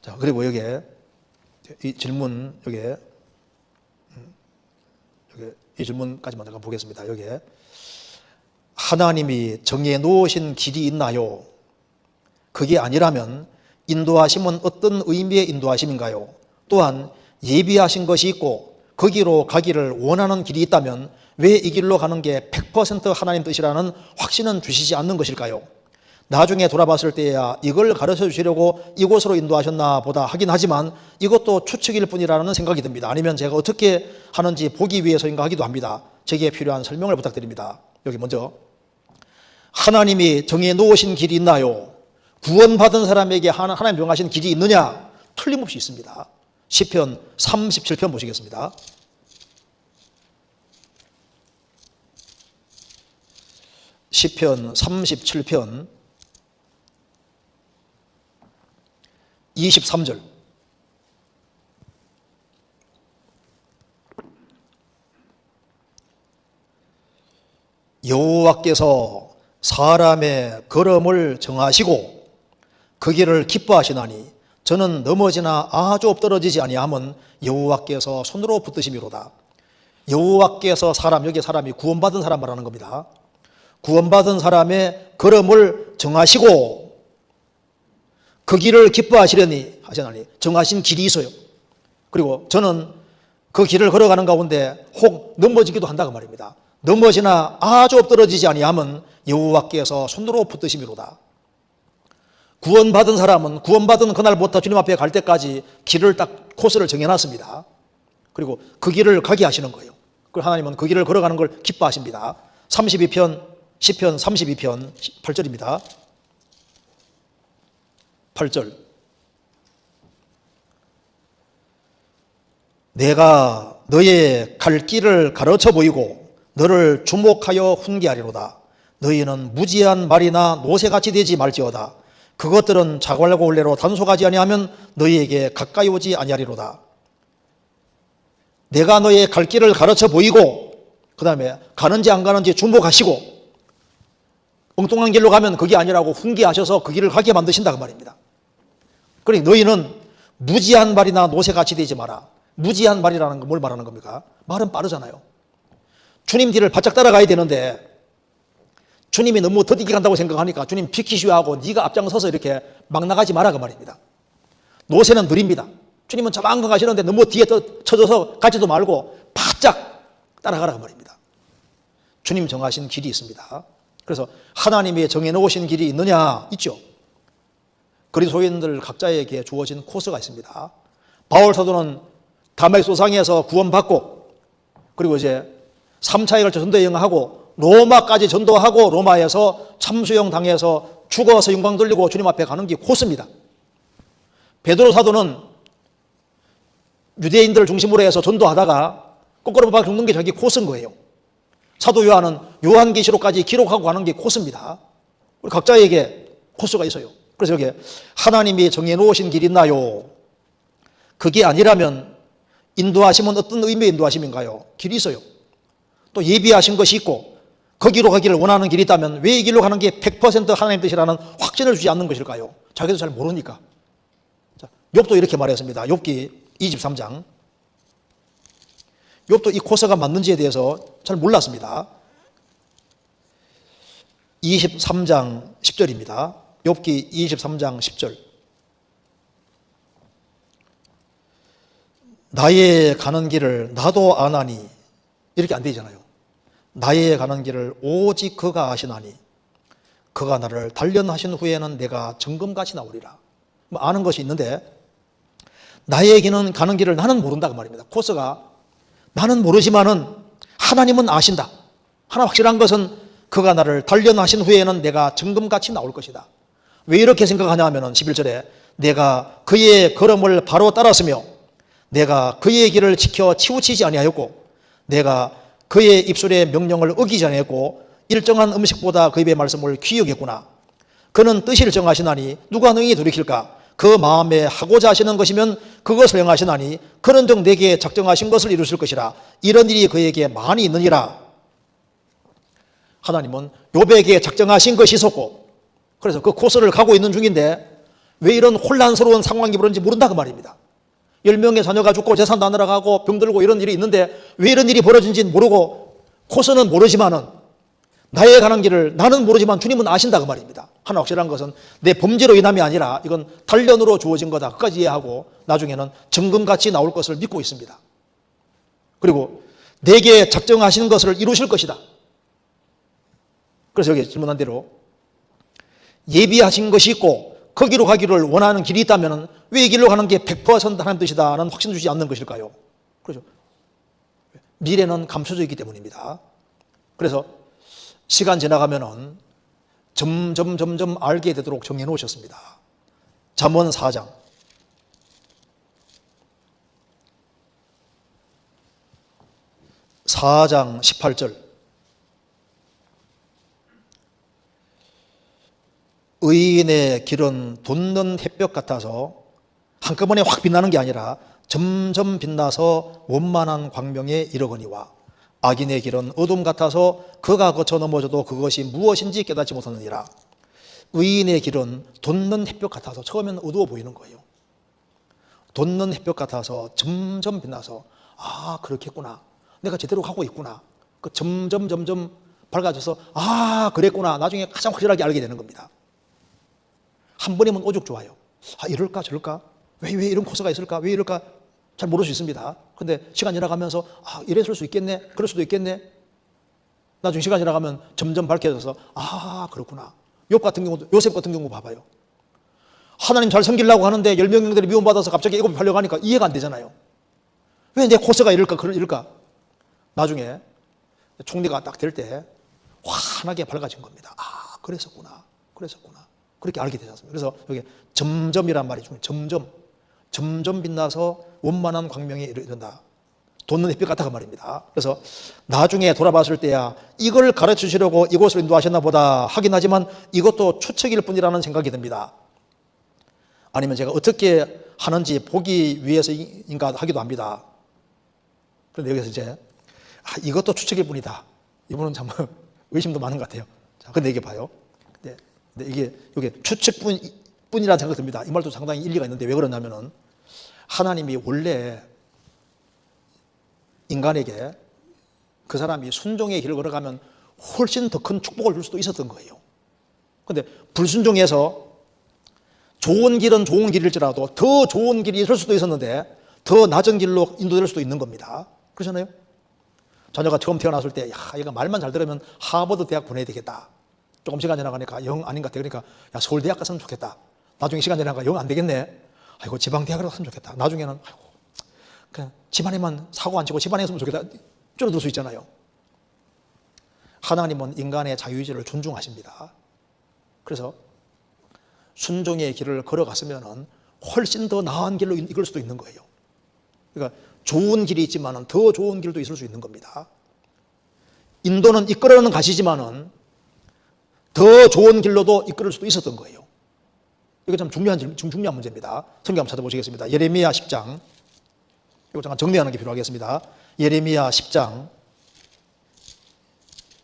자, 그리고 여기에 이 질문, 여기에 이 질문까지만 잠깐 보겠습니다. 여기에 하나님이 정해 놓으신 길이 있나요? 그게 아니라면 인도하심은 어떤 의미의 인도하심인가요? 또한 예비하신 것이 있고 거기로 가기를 원하는 길이 있다면 왜 이 길로 가는 게 100% 하나님 뜻이라는 확신은 주시지 않는 것일까요? 나중에 돌아봤을 때야 이걸 가르쳐 주시려고 이곳으로 인도하셨나 보다 하긴 하지만 이것도 추측일 뿐이라는 생각이 듭니다. 아니면 제가 어떻게 하는지 보기 위해서인가 하기도 합니다. 제게 필요한 설명을 부탁드립니다. 여기 먼저 하나님이 정해 놓으신 길이 있나요? 구원받은 사람에게 하나님 정하신 길이 있느냐? 틀림없이 있습니다. 시편 37편 보시겠습니다. 시편 37편 23절. 여호와께서 사람의 걸음을 정하시고 그 길을 기뻐하시나니 저는 넘어지나 아주 엎드러지지 아니함은 여호와께서 손으로 붙드심이로다. 여호와께서 사람, 여기 사람이 구원받은 사람 말하는 겁니다. 구원받은 사람의 걸음을 정하시고 그 길을 기뻐하시려니 하시나니 정하신 길이 있어요. 그리고 저는 그 길을 걸어가는 가운데 혹 넘어지기도 한다 그 말입니다. 넘어지나 아주 엎드러지지 아니함은 여호와께서 손으로 붙드심이로다. 구원받은 사람은 구원받은 그날부터 주님 앞에 갈 때까지 길을 딱 코스를 정해놨습니다. 그리고 그 길을 가게 하시는 거예요. 그리고 하나님은 그 길을 걸어가는 걸 기뻐하십니다. 32편 시편 32편 8절입니다. 8절. 내가 너의 갈 길을 가르쳐 보이고 너를 주목하여 훈계하리로다. 너희는 무지한 말이나 노새같이 되지 말지어다. 그것들은 자갈고 올레로 단속하지 아니하면 너희에게 가까이 오지 아니하리로다. 내가 너의 갈 길을 가르쳐 보이고 그 다음에 가는지 안 가는지 주목하시고 엉뚱한 길로 가면 그게 아니라고 훈계하셔서 그 길을 가게 만드신다 그 말입니다. 그러니 너희는 무지한 말이나 노새같이 되지 마라. 무지한 말이라는 건 뭘 말하는 겁니까? 말은 빠르잖아요. 주님 뒤를 바짝 따라가야 되는데 주님이 너무 더디게 간다고 생각하니까 주님 비키시오 하고 네가 앞장서서 이렇게 막 나가지 마라 그 말입니다. 노새는 느립니다. 주님은 저만큼 가시는데 너무 뒤에 쳐져서 가지도 말고 바짝 따라가라 그 말입니다. 주님 정하신 길이 있습니다. 그래서 하나님이 정해놓으신 길이 있느냐? 있죠. 그리스도인들 각자에게 주어진 코스가 있습니다. 바울 사도는 다메섹소상에서 구원받고 그리고 이제 3차에 걸쳐 전도 여행하고 로마까지 전도하고 로마에서 참수형 당해서 죽어서 영광 돌리고 주님 앞에 가는 게 코스입니다. 베드로 사도는 유대인들을 중심으로 해서 전도하다가 거꾸로 막 죽는 게 자기 코스인 거예요. 사도 요한은 요한계시록까지 기록하고 가는 게 코스입니다. 우리 각자에게 코스가 있어요. 그래서 여기 하나님이 정해놓으신 길이 있나요? 그게 아니라면 인도하심은 어떤 의미의 인도하심인가요? 길이 있어요. 또 예비하신 것이 있고 거기로 가기를 원하는 길이 있다면 왜 이 길로 가는 게 100% 하나님 뜻이라는 확신을 주지 않는 것일까요? 자기도 잘 모르니까. 자, 욥도 이렇게 말했습니다. 욥기 23장. 욥도 이 코스가 맞는지에 대해서 잘 몰랐습니다. 23장 10절입니다. 욥기 23장 10절. 나의 가는 길을 나도 아나니 이렇게 안 되잖아요. 나의 가는 길을 오직 그가 아시나니 그가 나를 단련하신 후에는 내가 정금같이 나오리라. 뭐 아는 것이 있는데 나의 길은 가는 길을 나는 모른다 그 말입니다. 코스가 나는 모르지만은 하나님은 아신다. 하나 확실한 것은 그가 나를 단련하신 후에는 내가 정금같이 나올 것이다. 왜 이렇게 생각하냐 하면은 11절에 내가 그의 걸음을 바로 따랐으며 내가 그의 길을 지켜 치우치지 아니하였고 내가 그의 입술의 명령을 어기지 아니하였고 일정한 음식보다 그 입의 말씀을 귀히 여겼구나. 그는 뜻을 정하시나니 누가 능히 돌이킬까? 그 마음에 하고자 하시는 것이면 그것을 행하시나니 그는 정 내게 작정하신 것을 이루실 것이라. 이런 일이 그에게 많이 있느니라. 하나님은 욥에게 작정하신 것이 있었고 그래서 그 코스를 가고 있는 중인데 왜 이런 혼란스러운 상황이 벌어지는지 모른다 그 말입니다. 10명의 자녀가 죽고 재산도 안 날아가고 병들고 이런 일이 있는데 왜 이런 일이 벌어진지 모르고 코스는 모르지만은 나에 관한 길을 나는 모르지만 주님은 아신다 그 말입니다. 하나 확실한 것은 내 범죄로 인함이 아니라 이건 단련으로 주어진 거다. 끝까지 이해하고 나중에는 정금같이 나올 것을 믿고 있습니다. 그리고 내게 작정하신 것을 이루실 것이다. 그래서 여기 질문한 대로 예비하신 것이 있고 거기로 가기를 원하는 길이 있다면 왜 이 길로 가는 게 100% 하나님 뜻이다는 확신 주지 않는 것일까요? 그렇죠. 미래는 감춰져 있기 때문입니다. 그래서 시간 지나가면은 점점 알게 되도록 정해 놓으셨습니다. 잠언 4장. (4장) 18절. 의인의 길은 돋는 햇볕 같아서 한꺼번에 확 빛나는 게 아니라 점점 빛나서 원만한 광명에 이르거니와 악인의 길은 어둠 같아서 그가 거쳐 넘어져도 그것이 무엇인지 깨닫지 못하느니라. 의인의 길은 돋는 햇볕 같아서 처음에는 어두워 보이는 거예요. 돋는 햇볕 같아서 점점 빛나서 아 그렇겠구나. 내가 제대로 가고 있구나. 그 점점 밝아져서 아 그랬구나. 나중에 가장 확실하게 알게 되는 겁니다. 한 번이면 오죽 좋아요. 아 이럴까 저럴까? 왜 이런 코스가 있을까? 왜 이럴까? 잘 모를 수 있습니다. 근데 시간 지나가면서 아 이랬을 수 있겠네. 그럴 수도 있겠네. 나중에 시간 지나가면 점점 밝혀져서 아 그렇구나. 욥 같은 경우도 요셉 같은 경우 봐봐요. 하나님 잘 섬기려고 하는데 10명들이 미움받아서 갑자기 애굽에 팔려가니까 이해가 안 되잖아요. 왜 내 코스가 이럴까? 나중에 총리가 딱 될 때 환하게 밝아진 겁니다. 아 그랬었구나. 그렇게 알게 되지 않습니까? 그래서 여기 점점이란 말이 중요해요. 점점 빛나서 원만한 광명에 이른다. 돋는 햇빛 같다 그 말입니다. 그래서 나중에 돌아봤을 때야 이걸 가르치시려고 이곳을 인도하셨나 보다 하긴 하지만 이것도 추측일 뿐이라는 생각이 듭니다. 아니면 제가 어떻게 하는지 보기 위해서인가 하기도 합니다. 그런데 여기서 이제 이것도 추측일 뿐이다. 이분은 참 의심도 많은 것 같아요. 자, 근데 이게 봐요. 근데 이게 추측뿐이라는 생각이 듭니다. 이 말도 상당히 일리가 있는데 왜 그러냐면은 하나님이 원래 인간에게 그 사람이 순종의 길을 걸어가면 훨씬 더 큰 축복을 줄 수도 있었던 거예요. 그런데 불순종해서 좋은 길은 좋은 길일지라도 더 좋은 길이 있을 수도 있었는데 더 낮은 길로 인도될 수도 있는 겁니다. 그렇잖아요? 자녀가 처음 태어났을 때, 야, 얘가 말만 잘 들으면 하버드 대학 보내야 되겠다. 조금 시간 지나가니까 영 아닌 것 같아. 그러니까, 야, 서울대학 갔으면 좋겠다. 나중에 시간 지나가니까 영 안 되겠네. 아이고, 지방대학을 갔으면 좋겠다. 나중에는, 아이고, 그냥 집안에만 사고 안 치고 집안에 있으면 좋겠다. 줄어들 수 있잖아요. 하나님은 인간의 자유의지를 존중하십니다. 그래서 순종의 길을 걸어갔으면 훨씬 더 나은 길로 이끌 수도 있는 거예요. 그러니까 좋은 길이 있지만 더 좋은 길도 있을 수 있는 겁니다. 인도는 이끌어는 가시지만은 더 좋은 길로도 이끌을 수도 있었던 거예요. 이거 참 중요한 문제입니다. 성경 한번 찾아보시겠습니다. 예레미야 10장. 이거 잠깐 정리하는 게 필요하겠습니다. 예레미야 10장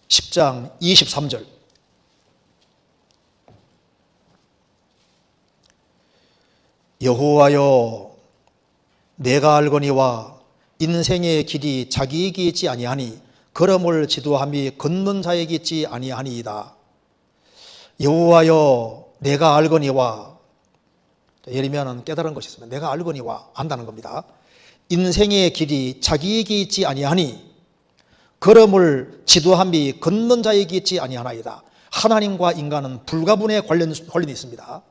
23절. 여호와여 내가 알거니와 인생의 길이 자기에게 있지 아니하니 걸음을 지도함이 걷는 자에게 있지 아니하니이다. 여호와여 내가 알거니와, 예레미야는 깨달은 것이 있으면 내가 알거니와 안다는 겁니다. 인생의 길이 자기에게 있지 아니하니 걸음을 지도함이 걷는 자에게 있지 아니하나이다. 하나님과 인간은 불가분의 관련이 있습니다.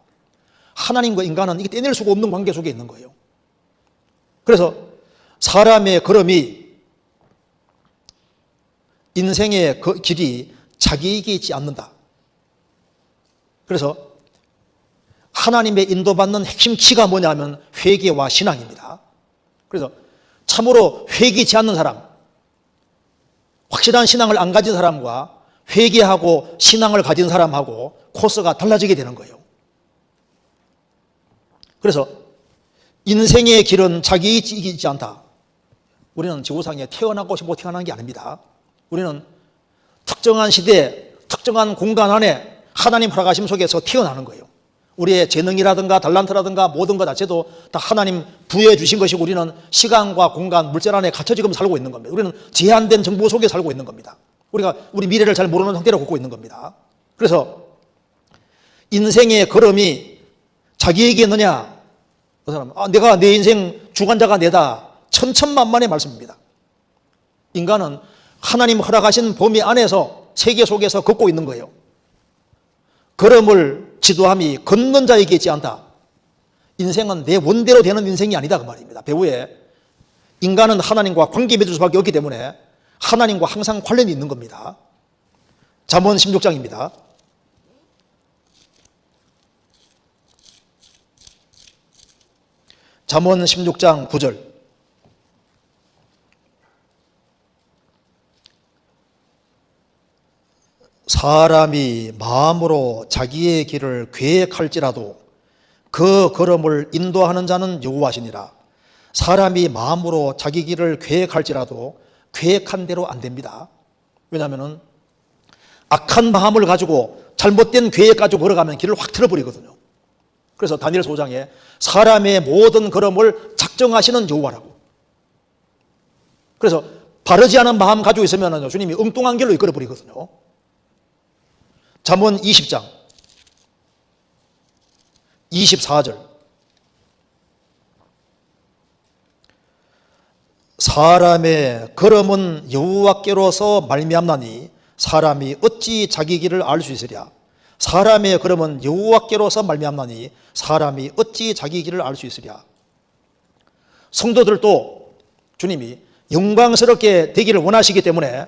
하나님과 인간은 이게 떼낼 수가 없는 관계 속에 있는 거예요. 그래서 사람의 걸음이, 인생의 길이 자기에게 있지 않는다. 그래서 하나님의 인도받는 핵심 키가 뭐냐면 회개와 신앙입니다. 그래서 참으로 회개치 않는 사람, 확실한 신앙을 안 가진 사람과 회개하고 신앙을 가진 사람하고 코스가 달라지게 되는 거예요. 그래서 인생의 길은 자기에게 있지 않다. 우리는 지구상에 태어나고 싶고 태어난 게 아닙니다. 우리는 특정한 시대, 특정한 공간 안에 하나님 허락하심 속에서 태어나는 거예요. 우리의 재능이라든가 달란트라든가 모든 것 자체도 다 하나님 부여해 주신 것이고 우리는 시간과 공간, 물질 안에 갇혀 지금 살고 있는 겁니다. 우리는 제한된 정보 속에 살고 있는 겁니다. 우리가 우리 미래를 잘 모르는 상태로 걷고 있는 겁니다. 그래서 인생의 걸음이 자기에게느냐? 그 사람, 내가 내 인생 주관자가 내다. 천천만만의 말씀입니다. 인간은 하나님 허락하신 범위 안에서 세계 속에서 걷고 있는 거예요. 걸음을 지도함이 걷는 자에게 있지 않다. 인생은 내 원대로 되는 인생이 아니다 그 말입니다. 배후에 인간은 하나님과 관계 맺을 수밖에 없기 때문에 하나님과 항상 관련이 있는 겁니다. 잠언 16장입니다. 잠언 16장 9절. 사람이 마음으로 자기의 길을 계획할지라도 그 걸음을 인도하는 자는 여호와시니라. 사람이 마음으로 자기 길을 계획할지라도 계획한 대로 안 됩니다. 왜냐하면 악한 마음을 가지고 잘못된 계획 가지고 걸어가면 길을 확 틀어버리거든요. 그래서 다니엘 5장에 사람의 모든 걸음을 작정하시는 여호와라고. 그래서 바르지 않은 마음 가지고 있으면 주님이 엉뚱한 길로 이끌어버리거든요. 잠언 20장 24절. 사람의 걸음은 여호와께로서 말미암나니 사람이 어찌 자기 길을 알 수 있으랴. 사람의 걸음은 여호와께로서 말미암나니 사람이 어찌 자기 길을 알 수 있으랴. 성도들도 주님이 영광스럽게 되기를 원하시기 때문에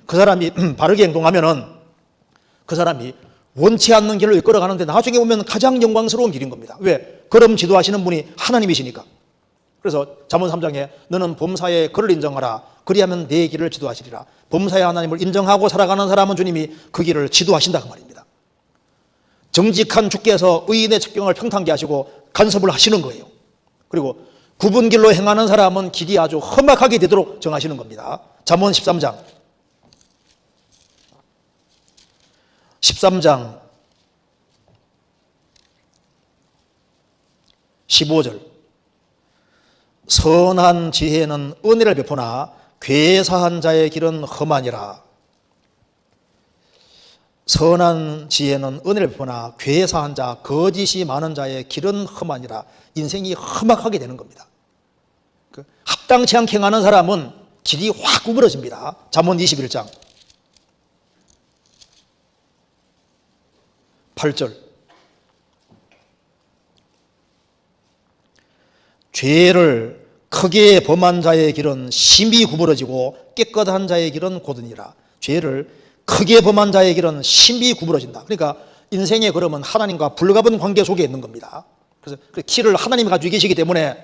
그 사람이 바르게 행동하면은 그 사람이 원치 않는 길로 이끌어가는데 나중에 보면 가장 영광스러운 길인 겁니다. 왜? 걸음 지도하시는 분이 하나님이시니까. 그래서 잠언 3장에 너는 범사의 그를 인정하라. 그리하면 내 길을 지도하시리라. 범사의 하나님을 인정하고 살아가는 사람은 주님이 그 길을 지도하신다 그 말입니다. 정직한 주께서 의인의 측경을 평탄케 하시고 간섭을 하시는 거예요. 그리고 굽은 길로 행하는 사람은 길이 아주 험악하게 되도록 정하시는 겁니다. 잠언 13장 15절. 선한 지혜는 은혜를 베푸나 괴사한 자의 길은 험하니라. 선한 지혜는 은혜를 베푸나 괴사한 자, 거짓이 많은 자의 길은 험하니라. 인생이 험악하게 되는 겁니다. 합당치 않게 행하는 사람은 길이 확 구부러집니다. 잠언 21장 8절. 죄를 크게 범한 자의 길은 심히 구부러지고 깨끗한 자의 길은 곧으니라. 죄를 크게 범한 자의 길은 심히 구부러진다. 그러니까 인생의 걸음은 하나님과 불가분 관계 속에 있는 겁니다. 그래서 그 길을 하나님이 가지고 계시기 때문에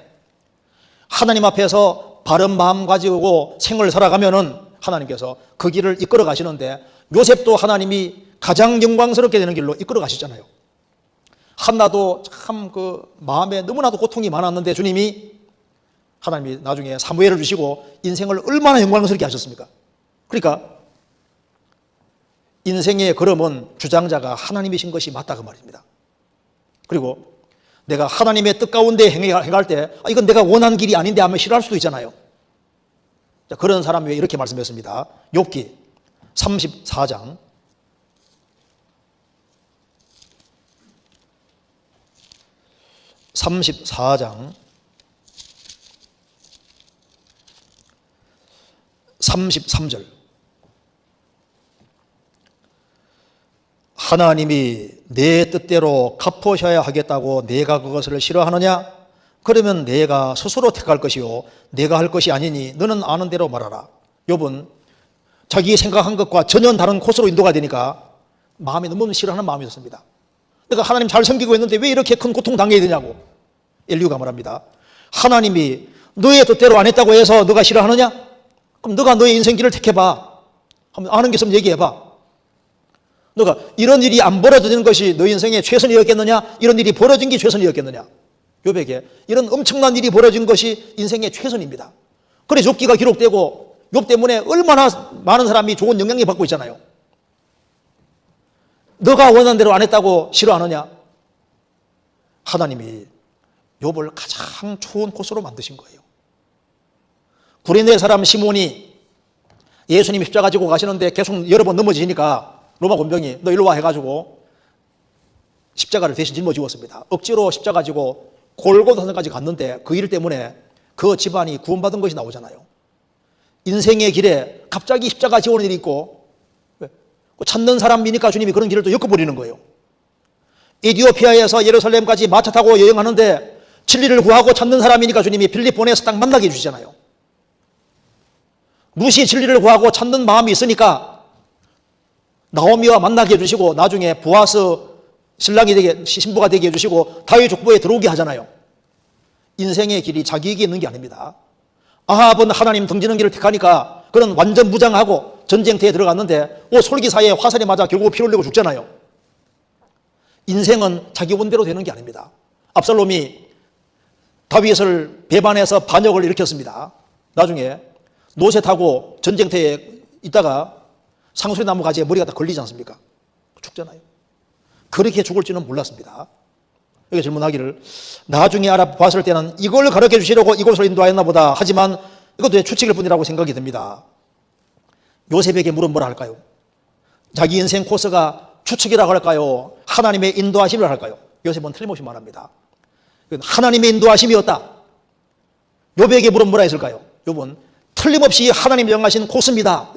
하나님 앞에서 바른 마음 가지고 생을 살아가면은 하나님께서 그 길을 이끌어 가시는데 요셉도 하나님이 가장 영광스럽게 되는 길로 이끌어 가시잖아요. 한나도 참 그 마음에 너무나도 고통이 많았는데 주님이 하나님이 나중에 사무엘을 주시고 인생을 얼마나 영광스럽게 하셨습니까? 그러니까 인생의 걸음은 주장자가 하나님이신 것이 맞다 그 말입니다. 그리고 내가 하나님의 뜻 가운데 행할 때 이건 내가 원하는 길이 아닌데 하면 싫어할 수도 있잖아요. 자, 그런 사람이 이렇게 말씀했습니다. 욥기 34장 33절. 하나님이 내 뜻대로 갚으셔야 하겠다고 내가 그것을 싫어하느냐? 그러면 내가 스스로 택할 것이요 내가 할 것이 아니니 너는 아는 대로 말하라. 욥은 자기 생각한 것과 전혀 다른 코스로 인도가 되니까 마음이 너무 싫어하는 마음이 있었습니다. 내가 하나님 잘 섬기고 있는데 왜 이렇게 큰 고통 당해야 되냐고. 엘리후가 말합니다. 하나님이 너의 뜻대로 안 했다고 해서 너가 싫어하느냐? 그럼 너가 너의 인생 길을 택해봐. 한번 아는 게 있으면 얘기해봐. 너가 이런 일이 안 벌어지는 것이 너 인생의 최선이었겠느냐? 이런 일이 벌어진 게 최선이었겠느냐? 욥에게 이런 엄청난 일이 벌어진 것이 인생의 최선입니다. 그래서 욥기가 기록되고 욥 때문에 얼마나 많은 사람이 좋은 영향을 받고 있잖아요. 너가 원하는 대로 안 했다고 싫어하느냐? 하나님이 욥을 가장 좋은 코스로 만드신 거예요. 구레네 사람 시몬이 예수님이 십자가 지고 가시는데 계속 여러 번 넘어지니까 로마 군병이 너 일로 와 해가지고 십자가를 대신 짊어지웠습니다. 억지로 십자가 지고 골고다산까지 갔는데 그 일 때문에 그 집안이 구원받은 것이 나오잖아요. 인생의 길에 갑자기 십자가 지오는 일이 있고 찾는 사람이니까 주님이 그런 길을 또 엮어버리는 거예요. 에티오피아에서 예루살렘까지 마차 타고 여행하는데 진리를 구하고 찾는 사람이니까 주님이 빌립 보내서 딱 만나게 해주시잖아요. 무시 진리를 구하고 찾는 마음이 있으니까 나오미와 만나게 해주시고 나중에 보아스 신랑이 되게 신부가 되게 해주시고 다윗 족보에 들어오게 하잖아요. 인생의 길이 자기에게 있는 게 아닙니다. 아합은 하나님 등지는 길을 택하니까 그는 완전 무장하고 전쟁터에 들어갔는데 솔기사에 화살이 맞아 결국 피 흘리고 죽잖아요. 인생은 자기 원대로 되는 게 아닙니다. 압살롬이 다윗을 배반해서 반역을 일으켰습니다. 나중에 노새 타고 전쟁터에 있다가 상수리나무 가지에 머리가 다 걸리지 않습니까? 죽잖아요. 그렇게 죽을지는 몰랐습니다. 여기 질문하기를 나중에 알아봤을 때는 이걸 가르쳐 주시려고 이곳을 인도하였나 보다. 하지만 이것도 추측일 뿐이라고 생각이 듭니다. 요셉에게 물은 뭐라 할까요? 자기 인생 코스가 추측이라고 할까요? 하나님의 인도하심이라고 할까요? 요셉은 틀림없이 말합니다. 하나님의 인도하심이었다. 욥에게 물은 뭐라 했을까요? 욥은 틀림없이 하나님이 정하신 코스입니다.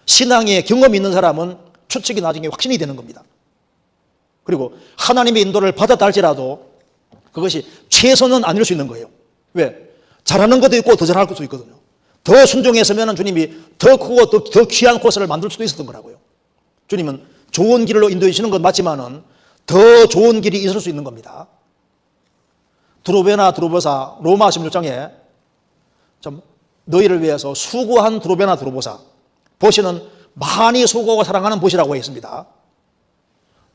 신앙의 경험이 있는 사람은 추측이 나중에 확신이 되는 겁니다. 그리고 하나님의 인도를 받았다 할지라도 그것이 최선은 아닐 수 있는 거예요. 왜? 잘하는 것도 있고 더 잘할 것도 있거든요. 더 순종했으면 주님이 더 크고 더 귀한 코스를 만들 수도 있었던 거라고요. 주님은 좋은 길로 인도해 주시는 건 맞지만은 더 좋은 길이 있을 수 있는 겁니다. 드로베나 드로보사 로마 16장에 좀 너희를 위해서 수고한 드로베나 드로보사 보시는 많이 수고하고 사랑하는 보시라고 했습니다.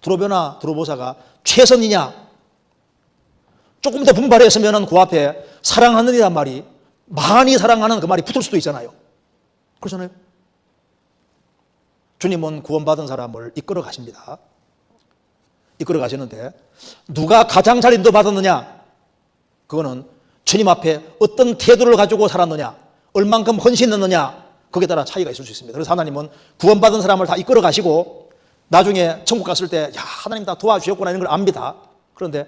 드로베나 드로보사가 최선이냐? 조금 더 분발했으면 그 앞에 사랑하는 이란 말이 많이 사랑하는 그 말이 붙을 수도 있잖아요. 그렇잖아요. 주님은 구원받은 사람을 이끌어 가십니다. 이끌어 가시는데 누가 가장 잘 인도받았느냐? 그거는 주님 앞에 어떤 태도를 가지고 살았느냐, 얼만큼 헌신했느냐, 거기에 따라 차이가 있을 수 있습니다. 그래서 하나님은 구원받은 사람을 다 이끌어 가시고 나중에 천국 갔을 때 야, 하나님 다 도와주셨구나 이런 걸 압니다. 그런데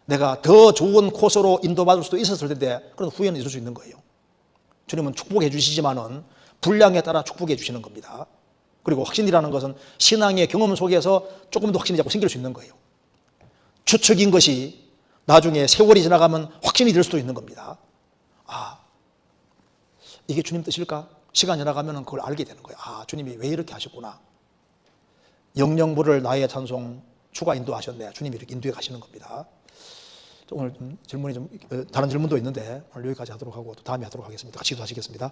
내가 더 좋은 코스로 인도받을 수도 있었을 텐데 그런 후회는 있을 수 있는 거예요. 주님은 축복해 주시지만은 분량에 따라 축복해 주시는 겁니다. 그리고 확신이라는 것은 신앙의 경험 속에서 조금 더 확신이 자꾸 생길 수 있는 거예요. 추측인 것이 나중에 세월이 지나가면 확신이 될 수도 있는 겁니다. 아, 이게 주님 뜻일까? 시간이 지나가면 그걸 알게 되는 거예요. 아, 주님이 왜 이렇게 하셨구나. 영영부를 나의 찬송 주가 인도하셨네. 주님이 이렇게 인도해 가시는 겁니다. 오늘 질문이 좀 다른 질문도 있는데 오늘 여기까지 하도록 하고 또 다음에 하도록 하겠습니다. 같이 기도하시겠습니다.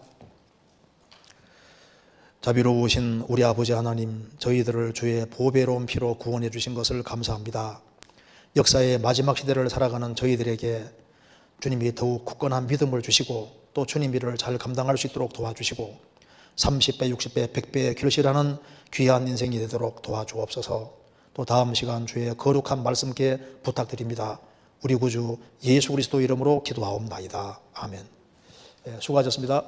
자비로우신 우리 아버지 하나님, 저희들을 주의 보배로운 피로 구원해 주신 것을 감사합니다. 역사의 마지막 시대를 살아가는 저희들에게 주님이 더욱 굳건한 믿음을 주시고 또 주님 일을 잘 감당할 수 있도록 도와주시고 30배, 60배, 100배의 결실하는 귀한 인생이 되도록 도와주옵소서. 또 다음 시간 주의 거룩한 말씀께 부탁드립니다. 우리 구주 예수 그리스도 이름으로 기도하옵나이다. 아멘. 수고하셨습니다.